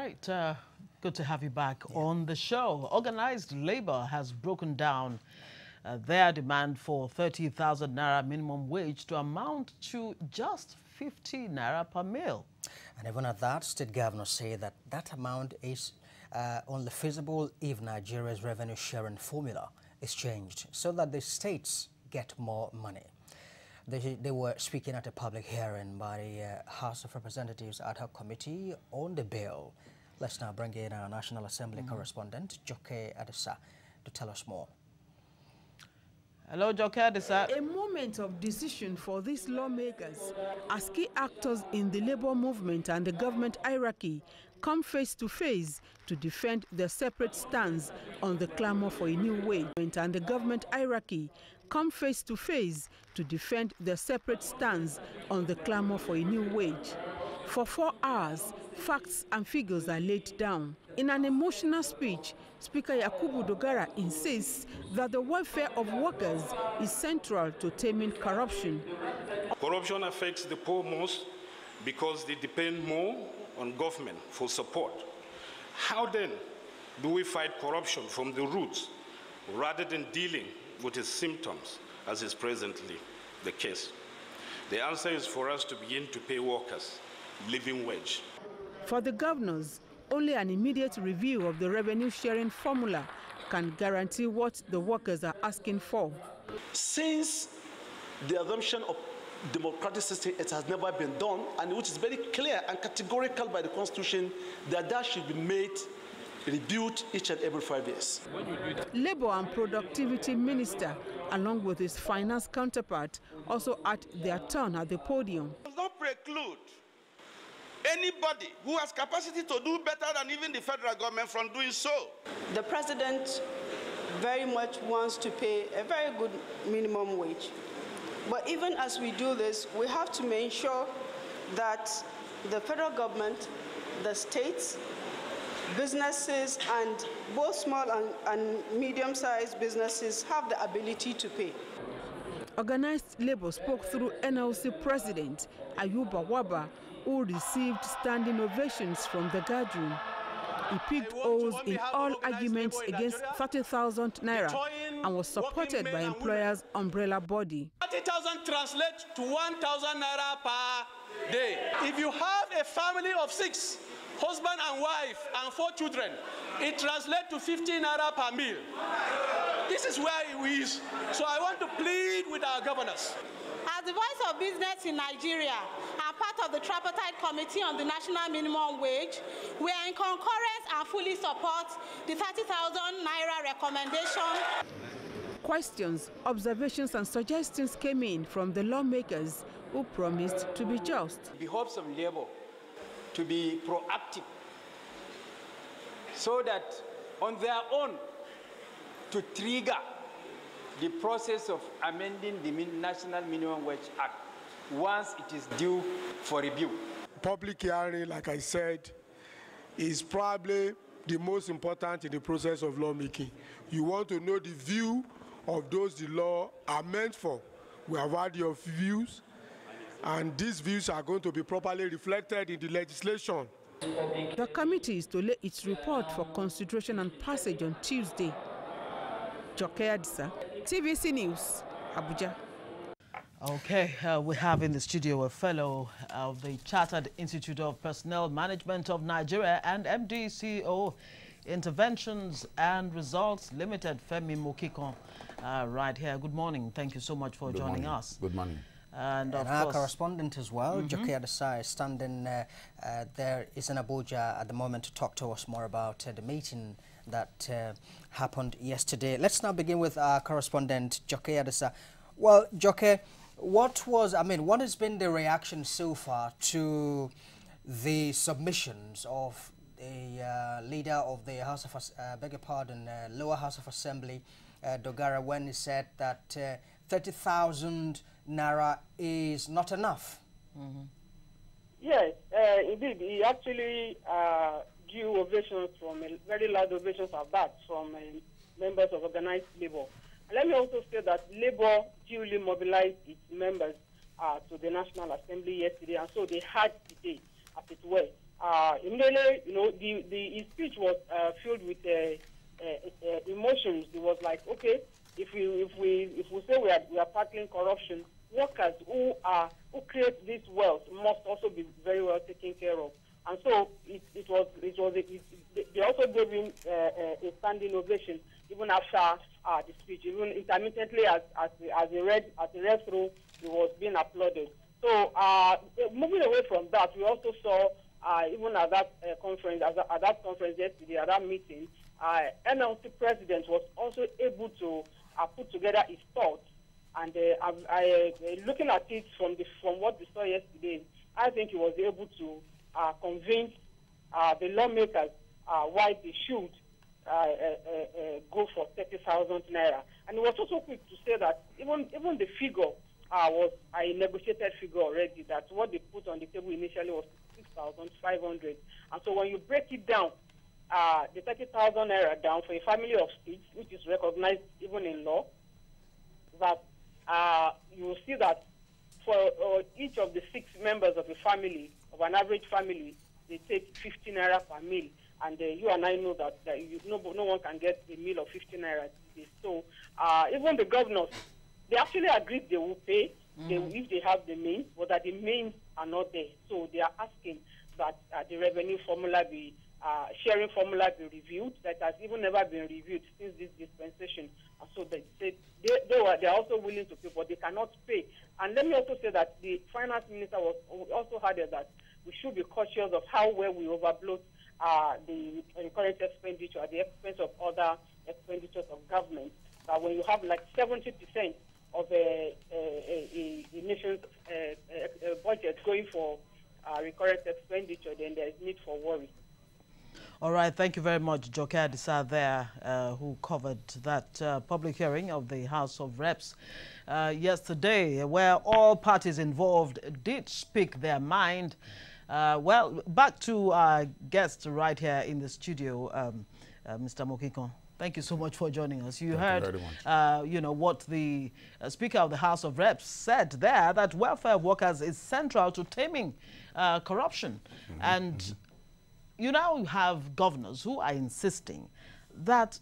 right. Good to have you back on the show. Organized labor has broken down their demand for 30,000 naira minimum wage to amount to just 50 naira per meal. And even at that, state governors say that that amount is only feasible if Nigeria's revenue sharing formula is changed so that the states get more money. They were speaking at a public hearing by the House of Representatives ad hoc committee on the bill. Let's now bring in our National Assembly correspondent, Joke Adisa, to tell us more. Hello, Joke Adisa. A moment of decision for these lawmakers as key actors in the labor movement and the government hierarchy come face to face to defend their separate stance on the clamor for a new wage. And the government hierarchy come face to face to defend their separate stance on the clamor for a new wage. For 4 hours, facts and figures are laid down. In an emotional speech, Speaker Yakubu Dogara insists that the welfare of workers is central to taming corruption. Corruption affects the poor most because they depend more on government for support. How then do we fight corruption from the roots rather than dealing with its symptoms, as is presently the case? The answer is for us to begin to pay workers living wage. For the governors, only an immediate review of the revenue sharing formula can guarantee what the workers are asking for. Since the adoption of democratic system, it has never been done, and which is very clear and categorical by the Constitution that that should be made, reviewed each and every 5 years. Labour and Productivity Minister, along with his finance counterpart, also at their turn at the podium. It does not preclude anybody who has capacity to do better than even the federal government from doing so. The president very much wants to pay a very good minimum wage. But even as we do this, we have to make sure that the federal government, the states, businesses, and both small and medium-sized businesses have the ability to pay. Organized labor spoke through NLC President Ayuba Waba, who received standing ovations from the gathering. He picked holes in all arguments against 30,000 naira and was supported by employers' umbrella body. 30,000 translates to 1,000 naira per day. If you have a family of 6, husband and wife and 4 children, it translates to 50 naira per meal. This is where we is. So I want to plead with our governors. As the voice of business in Nigeria and part of the tripartite committee on the national minimum wage, we are in concurrence and fully support the 30,000 naira recommendation. Questions, observations, and suggestions came in from the lawmakers who promised to be just. It behoves of labor to be proactive so that on their own to trigger the process of amending the National Minimum Wage Act once it is due for review. Public hearing, like I said, is probably the most important in the process of lawmaking. You want to know the view of those the law are meant for. We have heard your views, and these views are going to be properly reflected in the legislation. The committee is to lay its report for consideration and passage on Tuesday. Joke Adisa, TVC News, Abuja. Okay, we have in the studio a fellow of the Chartered Institute of Personnel Management of Nigeria and MD CEO Interventions and Results Limited, Femi Mokikon, right here. Good morning. Thank you so much for joining us. Good morning. And of our correspondent as well, Joke Adisa, is standing there is in Abuja at the moment to talk to us more about the meeting that happened yesterday. Let's now begin with our correspondent, Joke Adisa. Well, Joke, what has been the reaction so far to the submissions of the leader of the House of, Lower House of Assembly, Dogara, when he said that 30,000 naira is not enough? Yes, indeed. He actually drew ovations from very loud ovations of that from members of organized labor. And let me also say that labor duly mobilized its members to the National Assembly yesterday, and so they had today, as it were, immediately, his speech was filled with emotions. It was like, okay, if we say we are tackling corruption, workers who create this wealth must also be very well taken care of. And so they also gave him a standing ovation even after the speech, even intermittently as he read through, he was being applauded. So moving away from that, we also saw even at that conference, yesterday, at that meeting, NLC president was also able to put together his thoughts. And looking at it from what we saw yesterday, I think he was able to convince the lawmakers why they should go for 30,000 naira. And he was also quick to say that even the figure was a negotiated figure already, that what they put on the table initially was 6,500. And so when you break it down, the 30,000 naira down for a family of 6, which is recognized even in law, that you will see that for each of the 6 members of a family, of an average family, they take 15 naira per meal. And you and I know that no one can get a meal of 15 naira. So even the governors, they actually agreed they will pay if they have the means, but that the means are not there. So they are asking that the revenue formula be, sharing formula be reviewed. That has even never been reviewed since this dispensation. And so they are also willing to pay, but they cannot pay. And let me also say that the finance minister also added that we should be cautious of how well we overbloat the current expenditure at the expense of other expenditures of government. When you have like 70% of a nation's budget going for recurrent expenditure, then there is need for worry. All right, thank you very much, Joke Adisa there, who covered that public hearing of the House of Reps yesterday, where all parties involved did speak their mind. Well, back to our guest right here in the studio, Mr. Mokiko. Thank you so much for joining us. You heard, what the Speaker of the House of Reps said there, that welfare of workers is central to taming corruption. And you now have governors who are insisting that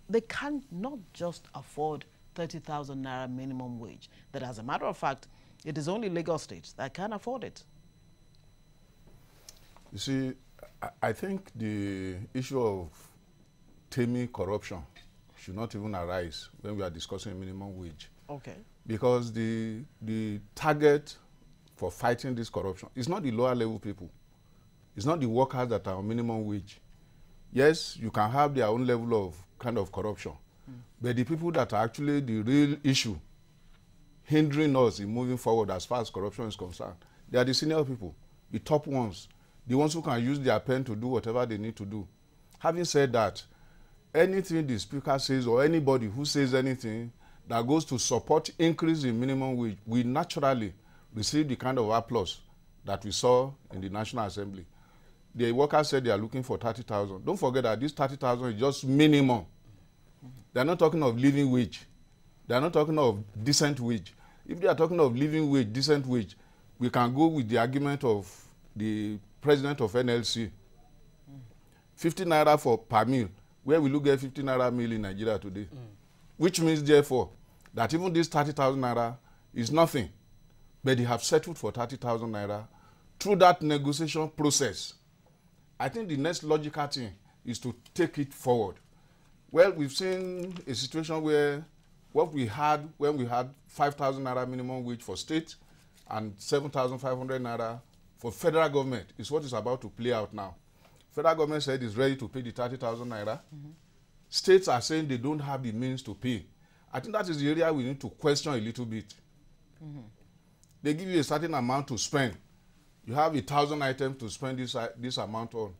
they cannot just afford 30,000 naira minimum wage. That, as a matter of fact, it is only Lagos State that can afford it. You see, I think the issue of taming corruption should not even arise when we are discussing minimum wage. Okay. Because the target for fighting this corruption is not the lower level people. It's not the workers that are on minimum wage. Yes, you can have their own level of kind of corruption, but the people that are actually the real issue hindering us in moving forward as far as corruption is concerned, they are the senior people, the top ones, the ones who can use their pen to do whatever they need to do. Having said that, anything the speaker says or anybody who says anything that goes to support increase in minimum wage will naturally receive the kind of applause that we saw in the National Assembly. The workers said they are looking for 30,000. Don't forget that this 30,000 is just minimum. They are not talking of living wage. They are not talking of decent wage. If they are talking of living wage, decent wage, we can go with the argument of the president of NLC. 50 naira per meal. Where will you get 50 naira meal in Nigeria today? Which means, therefore, that even this 30,000 naira is nothing. But they have settled for 30,000 naira through that negotiation process. I think the next logical thing is to take it forward. Well, we've seen a situation where what we had when we had 5,000 naira minimum wage for state and 7,500 naira for federal government is what is about to play out now. Federal government said it's ready to pay the 30,000 naira. States are saying they don't have the means to pay. I think that is the area we need to question a little bit. They give you a certain amount to spend. You have 1,000 items to spend this amount on.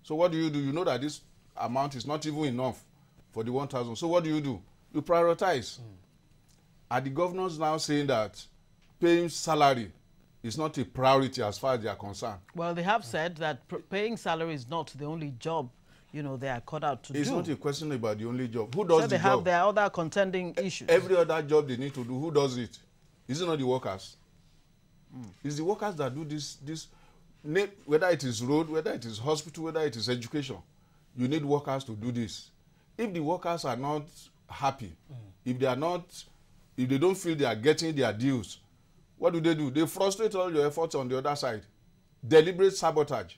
So what do? You know that this amount is not even enough for the 1,000. So what do? You prioritize. Are the governors now saying that paying salary is not a priority as far as they are concerned? Well, they have said that paying salary is not the only job, they are cut out to do. It's not a question about the only job. Who does the job? They have their other contending issues. Every other job they need to do, who does it? Is it not the workers? It's the workers that do this. whether it is road, whether it is hospital, whether it is education, you need workers to do this. If the workers are not happy, if they don't feel they are getting their dues, what do? They frustrate all your efforts on the other side. Deliberate sabotage.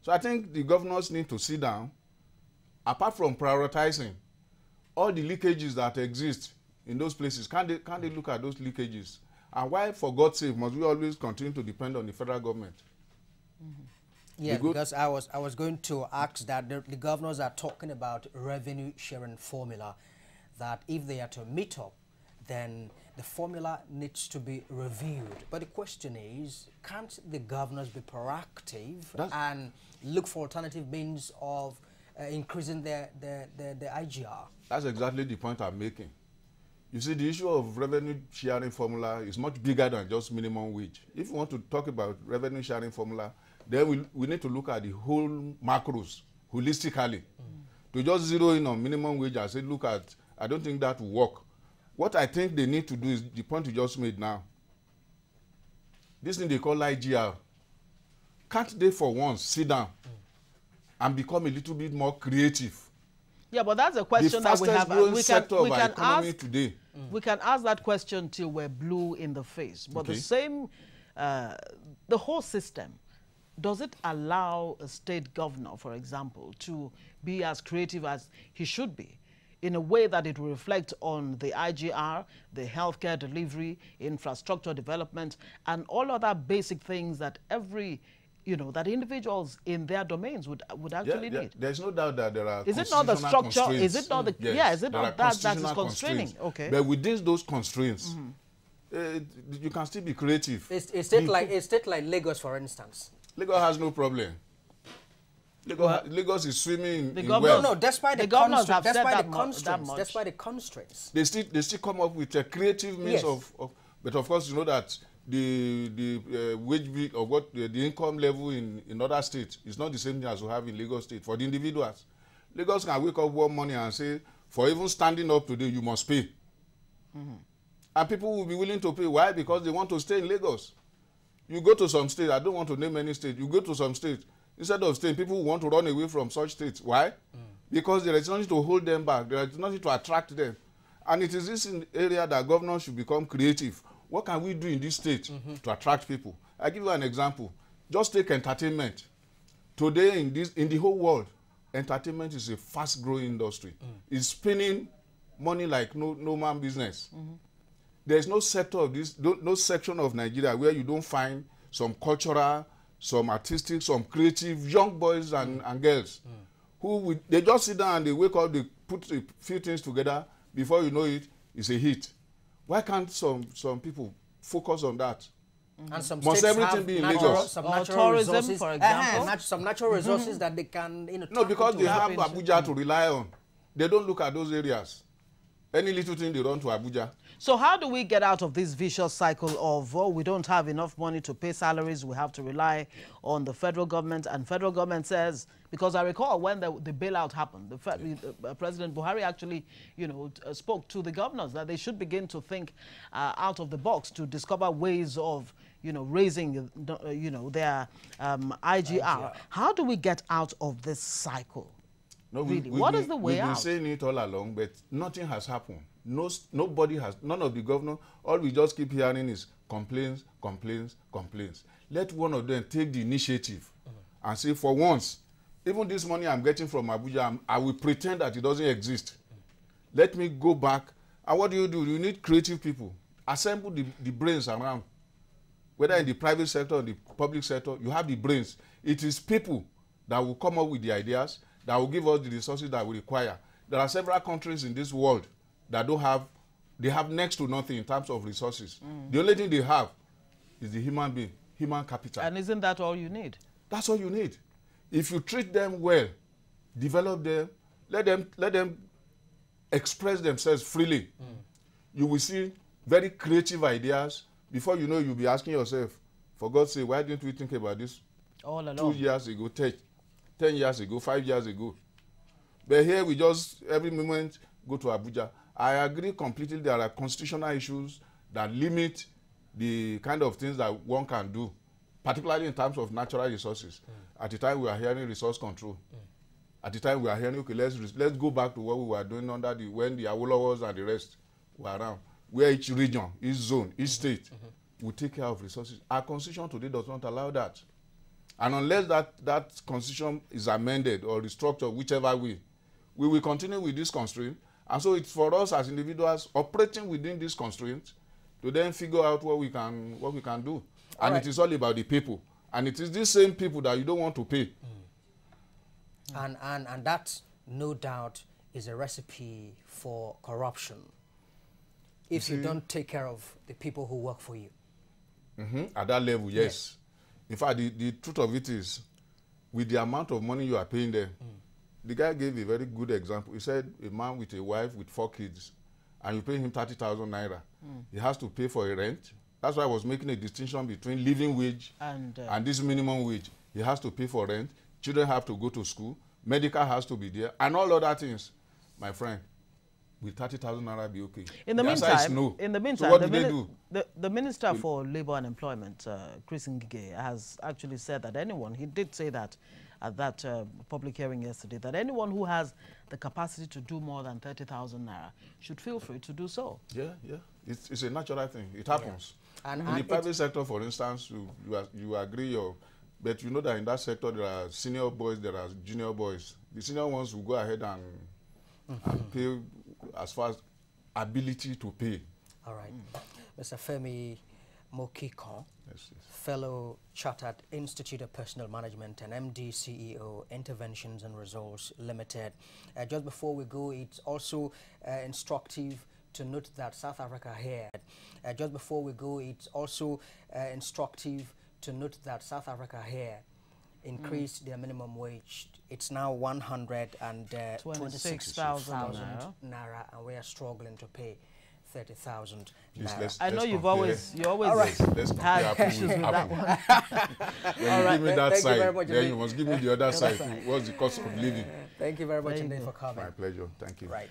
So I think the governors need to sit down, apart from prioritizing all the leakages that exist in those places. Can't they look at those leakages? And why, for God's sake, must we always continue to depend on the federal government? Yeah, because I was going to ask that the governors are talking about revenue sharing formula, that if they are to meet up, then the formula needs to be reviewed. But the question is, can't the governors be proactive and look for alternative means of increasing the IGR? That's exactly the point I'm making. You see, the issue of revenue sharing formula is much bigger than just minimum wage. If you want to talk about revenue sharing formula, then we need to look at the whole macros holistically. To just zero in on minimum wage and say, look at, I don't think that will work. What I think they need to do is the point you just made now. This thing they call IGR. Can't they for once sit down and become a little bit more creative? Yeah, but that's a question that we have. We can ask that question till we're blue in the face. But the same, the whole system, does it allow a state governor, for example, to be as creative as he should be, in a way that it will reflect on the IGR, the healthcare delivery, infrastructure development, and all other basic things that that individuals in their domains would actually need? There's no doubt that there are. Is it not the structure? Is it not the? Yes, yeah, is it not that is constraining? Okay. But within those constraints, you can still be creative. A state like Lagos, for instance. Lagos has no problem. Lagos is swimming in wealth. No, despite the constraints, they still come up with a creative means of. But of course, you know that the wage or what the income level in other states is not the same thing as we have in Lagos State. For the individuals, Lagos can wake up one morning and say, for even standing up today, you must pay. And people will be willing to pay. Why? Because they want to stay in Lagos. You go to some state, I don't want to name any state, you go to some state, instead of staying, people want to run away from such states. Why? Because there is nothing to hold them back, there is nothing to attract them. And it is this area that governors should become creative. What can we do in this state to attract people? I'll give you an example. Just take entertainment. Today in the whole world, entertainment is a fast-growing industry. It's spinning money like no man business. There's no sector of no section of Nigeria where you don't find some cultural, some artistic, some creative young boys and girls who they just sit down and they wake up, they put a few things together, before you know it, it's a hit. Why can't some people focus on that? And some must everything be in Lagos? Some natural tourism, resources, for example. some natural resources that they can, no, because they have Abuja to rely on. They don't look at those areas. Any little thing they run to Abuja. So how do we get out of this vicious cycle of, we don't have enough money to pay salaries, we have to rely on the federal government, and federal government says, because I recall when the bailout happened, President Buhari actually, spoke to the governors that they should begin to think out of the box to discover ways of, raising, their IGR. How do we get out of this cycle? No, really, what is the way out? We've been saying it all along, but nothing has happened. Nobody has, none of the governors, all we just keep hearing is complaints, complaints, complaints. Let one of them take the initiative and say, for once, even this money I'm getting from Abuja, I will pretend that it doesn't exist. Let me go back. And what do? You need creative people. Assemble the brains around. Whether in the private sector or the public sector, you have the brains. It is people that will come up with the ideas, that will give us the resources that we require. There are several countries in this world that they have next to nothing in terms of resources. The only thing they have is the human being, human capital. And isn't that all you need? That's all you need. If you treat them well, develop them, let them express themselves freely, you will see very creative ideas. Before you know, you'll be asking yourself, for God's sake, why didn't we think about this all along? 2 years ago, 10 years ago, 5 years ago? But here we just, every moment, go to Abuja. I agree completely there are constitutional issues that limit the kind of things that one can do particularly in terms of natural resources. At the time we are hearing resource control. At the time we are hearing, okay, let's go back to what we were doing under when the Awolowos and the rest were around, where each region, each zone, each state will take care of resources. Our constitution today does not allow that. And unless that constitution is amended or restructured, whichever way, we will continue with this constraint. And so it's for us as individuals operating within these constraints to then figure out what we can do. And it is all about the people. And it is these same people that you don't want to pay. And that, no doubt, is a recipe for corruption. If you don't take care of the people who work for you. At that level, yes. In fact, the truth of it is, with the amount of money you are paying them, the guy gave a very good example. He said a man with a wife with 4 kids, and you pay him 30,000 naira. He has to pay for a rent. That's why I was making a distinction between living wage and this minimum wage. He has to pay for rent. Children have to go to school. Medical has to be there. And all other things. My friend, will 30,000 naira be okay? In the meantime, no. So what do they do? The Minister for Labour and Employment, Chris Ngige, has actually said that anyone, he did say that at that public hearing yesterday, that anyone who has the capacity to do more than 30,000 naira should feel free to do so. Yeah. It's a natural thing. It happens. Yeah. In the private sector, for instance, you agree, but you know that in that sector there are senior boys, there are junior boys. The senior ones will go ahead and pay as far as ability to pay. All right. Mr. Femi Mokiko, fellow Chartered Institute of Personnel Management and MD CEO, Interventions and Results Limited. Just before we go, it's also instructive to note that South Africa here. Just before we go, it's also instructive to note that South Africa here increased their minimum wage. It's now 126,000 naira, and we are struggling to pay 30,000 naira. I know you always had issues with that one. When you give me that side, then you must give me the other side. What's the cost of living? Thank you very much indeed for coming. My pleasure. Thank you. Right.